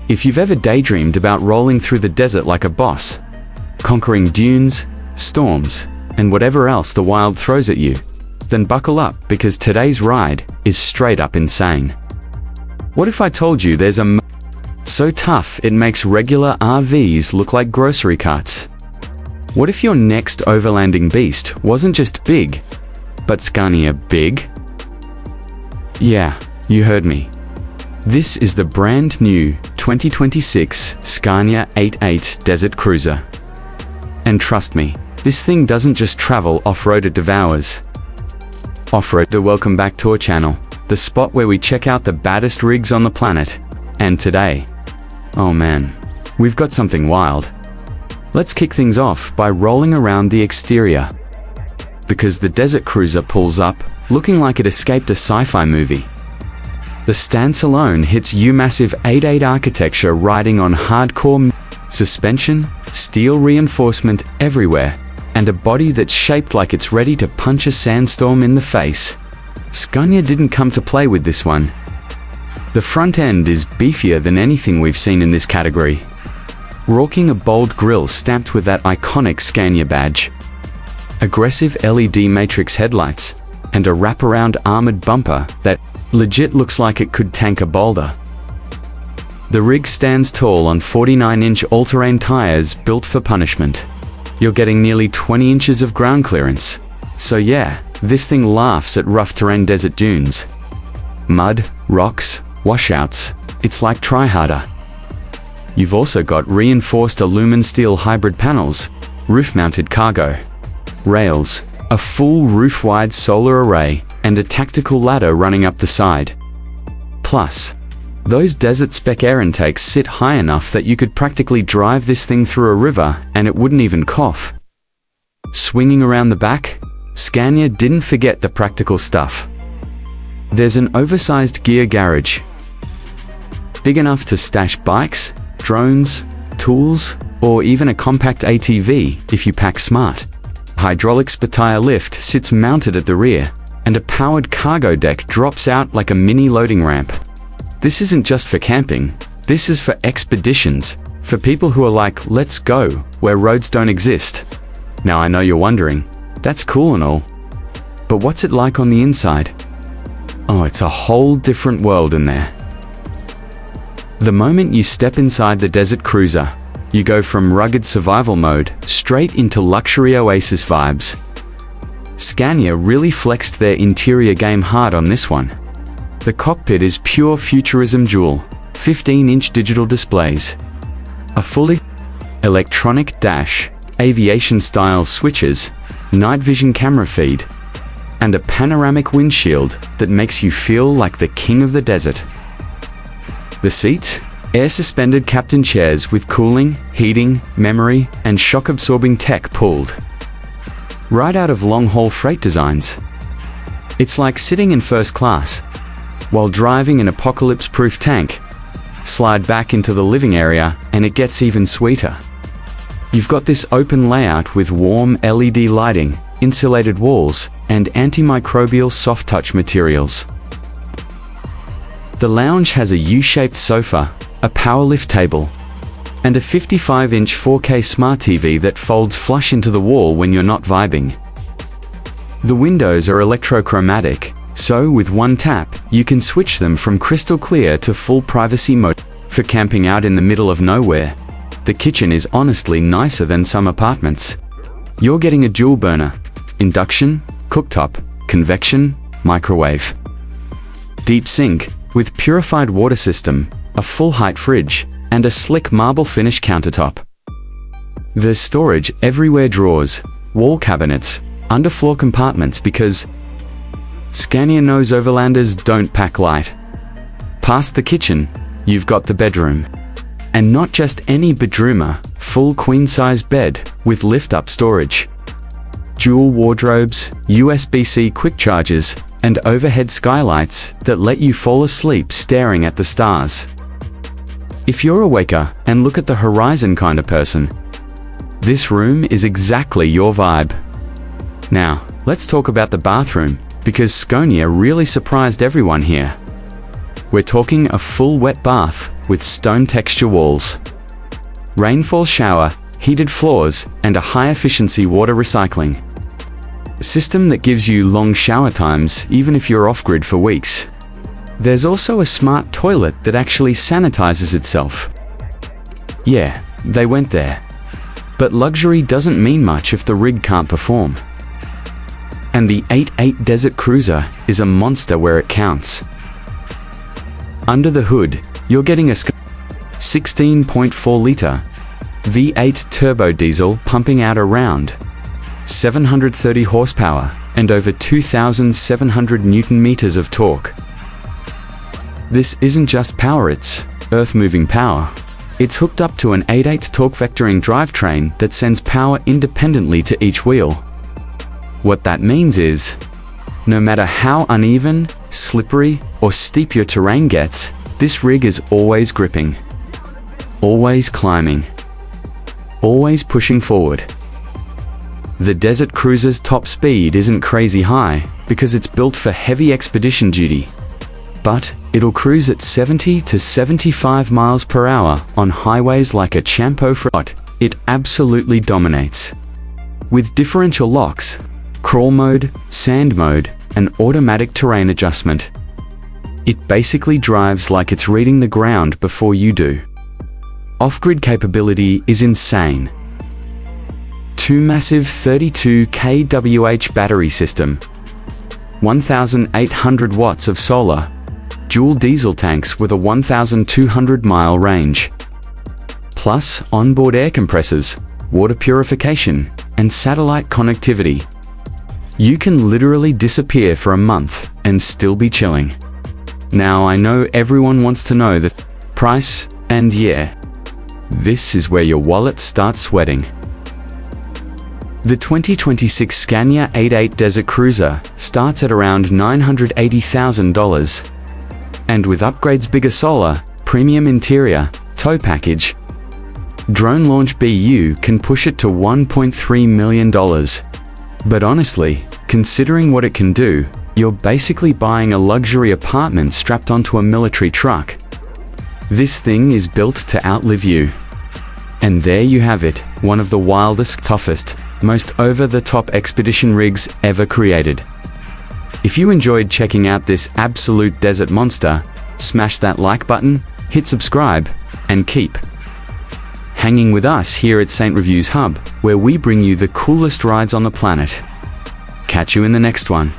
If you've ever daydreamed about rolling through the desert like a boss, conquering dunes, storms, and whatever else the wild throws at you, then buckle up, because today's ride is straight up insane. What if I told you there's a so tough it makes regular RVs look like grocery carts? What if your next overlanding beast wasn't just big, but Scania big? Yeah, you heard me. This is the brand new 2026 Scania 88 Desert Cruiser. And trust me, this thing doesn't just travel off-road, it devours. Off-road. Welcome back to our channel, the spot where we check out the baddest rigs on the planet. And today, oh man, we've got something wild. Let's kick things off by rolling around the exterior. Because the Desert Cruiser pulls up, looking like it escaped a sci-fi movie. The stance alone hits you. Massive 8.8 architecture riding on hardcore suspension, steel reinforcement everywhere, and a body that's shaped like it's ready to punch a sandstorm in the face. Scania didn't come to play with this one. The front end is beefier than anything we've seen in this category, rocking a bold grille stamped with that iconic Scania badge, aggressive LED matrix headlights, and a wraparound armored bumper that legit looks like it could tank a boulder. The rig stands tall on 49-inch all-terrain tires built for punishment. You're getting nearly 20 inches of ground clearance. So yeah, this thing laughs at rough terrain desert dunes. Mud, rocks, washouts, it's like try harder. You've also got reinforced aluminum steel hybrid panels, roof-mounted cargo rails, a full roof-wide solar array, and a tactical ladder running up the side. Plus, those desert spec air intakes sit high enough that you could practically drive this thing through a river and it wouldn't even cough. Swinging around the back, Scania didn't forget the practical stuff. There's an oversized gear garage, big enough to stash bikes, drones, tools, or even a compact ATV if you pack smart. Hydraulic spare lift sits mounted at the rear, and a powered cargo deck drops out like a mini loading ramp. This isn't just for camping, this is for expeditions, for people who are like, let's go, where roads don't exist. Now I know you're wondering, that's cool and all, but what's it like on the inside? Oh, it's a whole different world in there. The moment you step inside the Desert Cruiser, you go from rugged survival mode straight into luxury oasis vibes. Scania really flexed their interior game hard on this one. The cockpit is pure futurism jewel, 15-inch digital displays, a fully electronic dash, aviation-style switches, night vision camera feed, and a panoramic windshield that makes you feel like the king of the desert. The seats? Air-suspended captain chairs with cooling, heating, memory, and shock-absorbing tech pulled right out of long-haul freight designs. It's like sitting in first class while driving an apocalypse-proof tank. Slide back into the living area and it gets even sweeter. You've got this open layout with warm LED lighting, insulated walls, and antimicrobial soft-touch materials. The lounge has a U-shaped sofa, a power lift table, and a 55-inch 4K smart TV that folds flush into the wall when you're not vibing. The windows are electrochromatic, so with one tap, you can switch them from crystal clear to full privacy mode. For camping out in the middle of nowhere, the kitchen is honestly nicer than some apartments. You're getting a dual burner, induction, cooktop, convection, microwave, deep sink with purified water system, a full-height fridge, and a slick marble finish countertop. There's storage everywhere: drawers, wall cabinets, underfloor compartments, because Scania knows overlanders don't pack light. Past the kitchen, you've got the bedroom. And not just any bedroomer, full queen-size bed with lift-up storage, dual wardrobes, USB-C quick chargers, and overhead skylights that let you fall asleep staring at the stars. If you're a waker and look at the horizon kind of person, this room is exactly your vibe. Now, let's talk about the bathroom, because Scania really surprised everyone here. We're talking a full wet bath, with stone texture walls, rainfall shower, heated floors, and a high-efficiency water recycling system that gives you long shower times even if you're off-grid for weeks. There's also a smart toilet that actually sanitizes itself. Yeah, they went there. But luxury doesn't mean much if the rig can't perform. And the 8.8 Desert Cruiser is a monster where it counts. Under the hood, you're getting a 16.4-liter V8 turbo diesel pumping out around 730 horsepower and over 2,700 Newton-meters of torque. This isn't just power, it's earth-moving power. It's hooked up to an 8.8 torque vectoring drivetrain that sends power independently to each wheel. What that means is, no matter how uneven, slippery, or steep your terrain gets, this rig is always gripping, always climbing, always pushing forward. The Desert Cruiser's top speed isn't crazy high because it's built for heavy expedition duty, but it'll cruise at 70 to 75 miles per hour on highways like a Champo Front. It absolutely dominates. With differential locks, crawl mode, sand mode, and automatic terrain adjustment, it basically drives like it's reading the ground before you do. Off-grid capability is insane. 2 massive 32 kWh battery system, 1,800 watts of solar, dual diesel tanks with a 1,200-mile range, plus onboard air compressors, water purification, and satellite connectivity. You can literally disappear for a month and still be chilling. Now, I know everyone wants to know the price, and yeah, this is where your wallet starts sweating. The 2026 Scania 8.8 Desert Cruiser starts at around $980,000. And with upgrades, bigger solar, premium interior, tow package, drone launch BU can push it to $1.3 million. But honestly, considering what it can do, you're basically buying a luxury apartment strapped onto a military truck. This thing is built to outlive you. And there you have it, one of the wildest, toughest, most over-the-top expedition rigs ever created. If you enjoyed checking out this absolute desert monster, smash that like button, hit subscribe, and keep hanging with us here at Saint Reviews Hub, where we bring you the coolest rides on the planet. Catch you in the next one.